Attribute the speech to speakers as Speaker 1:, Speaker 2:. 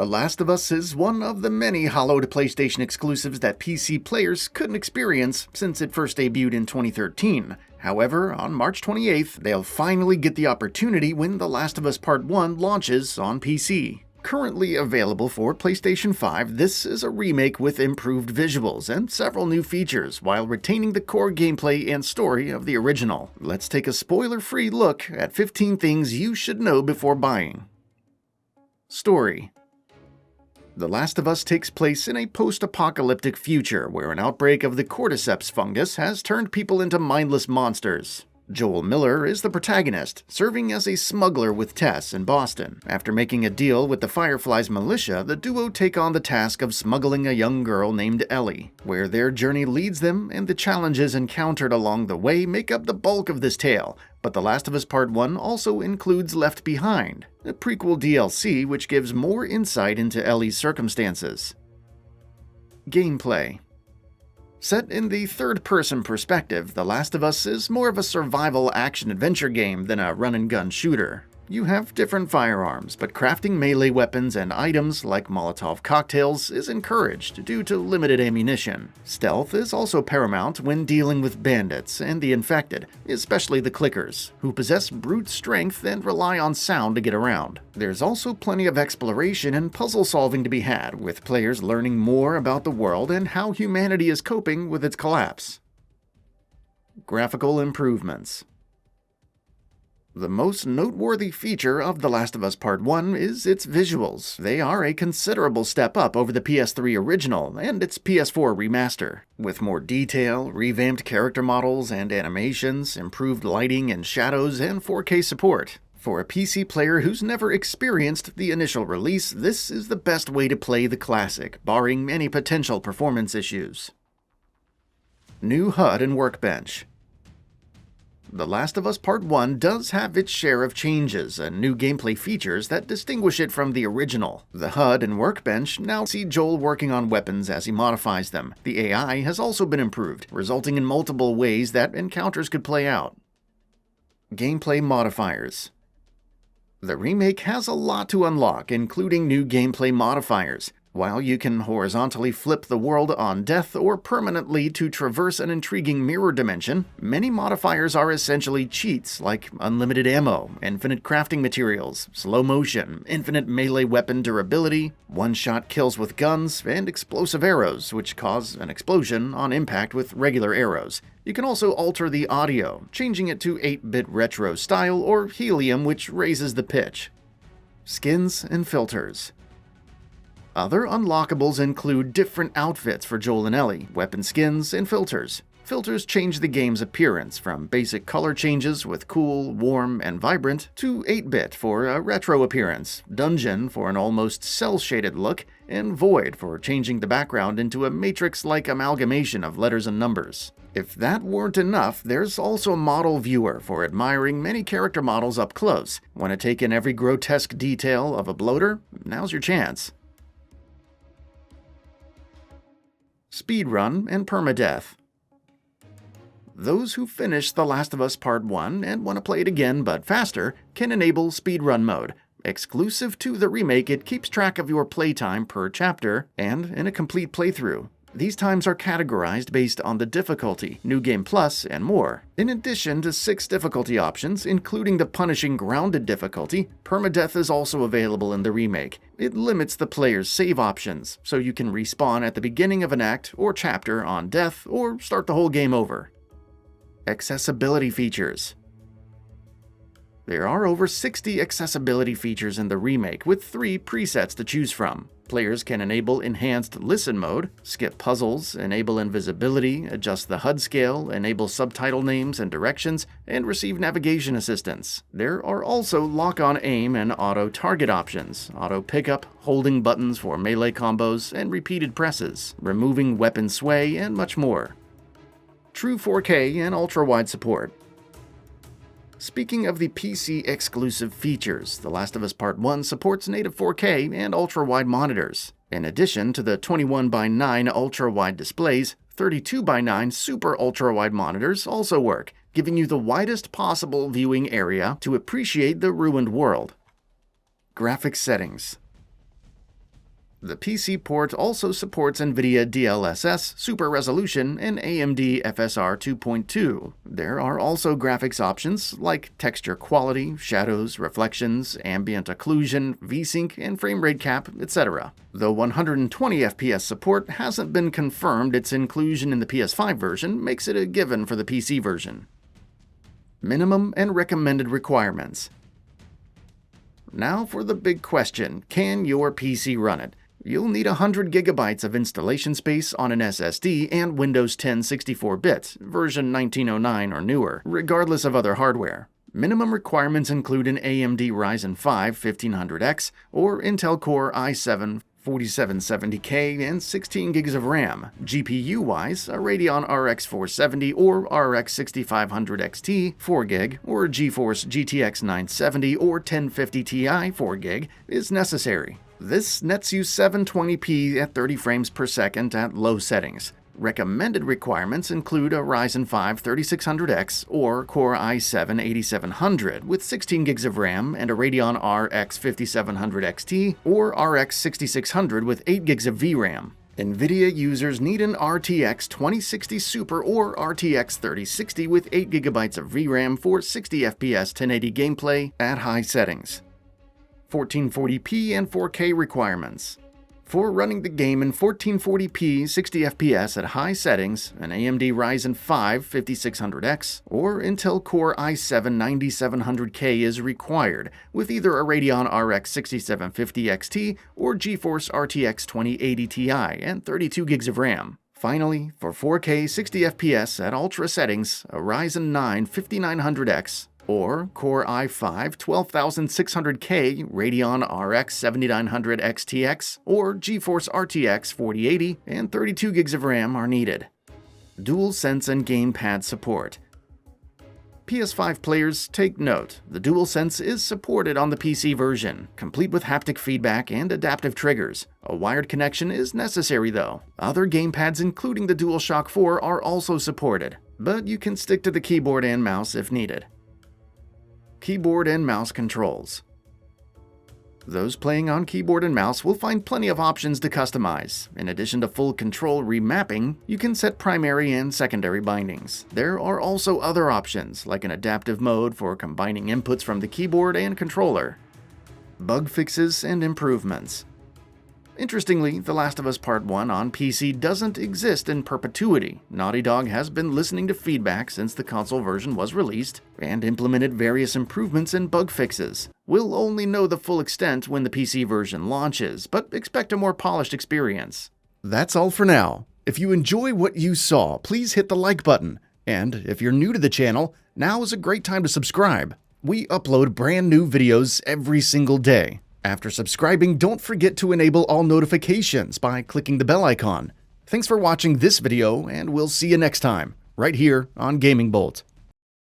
Speaker 1: The Last of Us is one of the many hallowed PlayStation exclusives that PC players couldn't experience since it first debuted in 2013. However, on March 28th, they'll finally get the opportunity when The Last of Us Part 1 launches on PC. Currently available for PlayStation 5, this is a remake with improved visuals and several new features while retaining the core gameplay and story of the original. Let's take a spoiler-free look at 15 things you should know before buying. Story. The Last of Us takes place in a post-apocalyptic future where an outbreak of the cordyceps fungus has turned people into mindless monsters. Joel Miller is the protagonist, serving as a smuggler with Tess in Boston. After making a deal with the Fireflies militia, the duo take on the task of smuggling a young girl named Ellie. Where their journey leads them and the challenges encountered along the way make up the bulk of this tale, but The Last of Us Part 1 also includes Left Behind, a prequel DLC which gives more insight into Ellie's circumstances. Gameplay. Set in the third-person perspective, The Last of Us is more of a survival action-adventure game than a run-and-gun shooter. You have different firearms, but crafting melee weapons and items like Molotov cocktails is encouraged due to limited ammunition. Stealth is also paramount when dealing with bandits and the infected, especially the clickers, who possess brute strength and rely on sound to get around. There's also plenty of exploration and puzzle solving to be had, with players learning more about the world and how humanity is coping with its collapse. Graphical improvements. The most noteworthy feature of The Last of Us Part 1 is its visuals. They are a considerable step up over the PS3 original and its PS4 remaster. With more detail, revamped character models and animations, improved lighting and shadows, and 4K support. For a PC player who's never experienced the initial release, this is the best way to play the classic, barring any potential performance issues. New HUD and Workbench. The Last of Us Part 1 does have its share of changes and new gameplay features that distinguish it from the original. The HUD and Workbench now see Joel working on weapons as he modifies them. The AI has also been improved, resulting in multiple ways that encounters could play out. Gameplay modifiers. The remake has a lot to unlock, including new gameplay modifiers. While you can horizontally flip the world on death or permanently to traverse an intriguing mirror dimension, many modifiers are essentially cheats like unlimited ammo, infinite crafting materials, slow motion, infinite melee weapon durability, one-shot kills with guns, and explosive arrows, which cause an explosion on impact with regular arrows. You can also alter the audio, changing it to 8-bit retro style or helium, which raises the pitch. Skins and filters. Other unlockables include different outfits for Joel and Ellie, weapon skins, and filters. Filters change the game's appearance from basic color changes with cool, warm, and vibrant to 8-bit for a retro appearance, dungeon for an almost cel-shaded look, and void for changing the background into a matrix-like amalgamation of letters and numbers. If that weren't enough, there's also a model viewer for admiring many character models up close. Want to take in every grotesque detail of a bloater? Now's your chance. Speedrun and Permadeath. Those who finish The Last of Us Part 1 and want to play it again but faster can enable Speedrun mode. Exclusive to the remake, it keeps track of your playtime per chapter and in a complete playthrough. These times are categorized based on the difficulty, New Game Plus, and more. In addition to 6 difficulty options, including the punishing grounded difficulty, Permadeath is also available in the remake. It limits the player's save options, so you can respawn at the beginning of an act or chapter on death or start the whole game over. Accessibility features. There are over 60 accessibility features in the remake, with 3 presets to choose from. Players can enable Enhanced Listen mode, skip puzzles, enable invisibility, adjust the HUD scale, enable subtitle names and directions, and receive navigation assistance. There are also lock-on aim and auto-target options, auto-pickup, holding buttons for melee combos, and repeated presses, removing weapon sway, and much more. True 4K and ultra-wide support. Speaking of the PC exclusive features, The Last of Us Part 1 supports native 4K and ultra-wide monitors. In addition to the 21:9 ultra-wide displays, 32:9 super ultra-wide monitors also work, giving you the widest possible viewing area to appreciate the ruined world. Graphics settings. The PC port also supports NVIDIA DLSS, Super Resolution, and AMD FSR 2.2. There are also graphics options like texture quality, shadows, reflections, ambient occlusion, VSync, and frame rate cap, etc. Though 120 FPS support hasn't been confirmed, its inclusion in the PS5 version makes it a given for the PC version. Minimum and recommended requirements. Now for the big question, can your PC run it? You'll need 100 GB of installation space on an SSD and Windows 10 64-bit, version 1909 or newer, regardless of other hardware. Minimum requirements include an AMD Ryzen 5 1500X or Intel Core i7 4770K and 16 GB of RAM. GPU-wise, a Radeon RX 470 or RX 6500 XT 4 GB or a GeForce GTX 970 or 1050 Ti 4 GB is necessary. This nets you 720p at 30 frames per second at low settings. Recommended requirements include a Ryzen 5 3600X or Core i7 8700 with 16 GB of RAM and a Radeon RX 5700 XT or RX 6600 with 8 GB of VRAM. NVIDIA users need an RTX 2060 Super or RTX 3060 with 8 GB of VRAM for 60 FPS 1080 gameplay at high settings. 1440p and 4K requirements. For running the game in 1440p 60 FPS at high settings, an AMD Ryzen 5 5600X or Intel Core i7 9700K is required, with either a Radeon RX 6750 XT or GeForce RTX 2080 Ti and 32 GB of RAM. Finally, for 4K 60 FPS at ultra settings, a Ryzen 9 5900X or Core i5 12600K Radeon RX 7900 XTX or GeForce RTX 4080 and 32 GB of RAM are needed. DualSense and Gamepad support. PS5 players, take note, the DualSense is supported on the PC version, complete with haptic feedback and adaptive triggers. A wired connection is necessary though. Other gamepads including the DualShock 4 are also supported, but you can stick to the keyboard and mouse if needed. Keyboard and mouse controls. Those playing on keyboard and mouse will find plenty of options to customize. In addition to full control remapping, you can set primary and secondary bindings. There are also other options, like an adaptive mode for combining inputs from the keyboard and controller. Bug fixes and improvements. Interestingly, The Last of Us Part 1 on PC doesn't exist in perpetuity. Naughty Dog has been listening to feedback since the console version was released and implemented various improvements and bug fixes. We'll only know the full extent when the PC version launches, but expect a more polished experience. That's all for now. If you enjoy what you saw, please hit the like button. And if you're new to the channel, now is a great time to subscribe. We upload brand new videos every single day. After subscribing, don't forget to enable all notifications by clicking the bell icon. Thanks for watching this video, and we'll see you next time, right here on Gaming Bolt.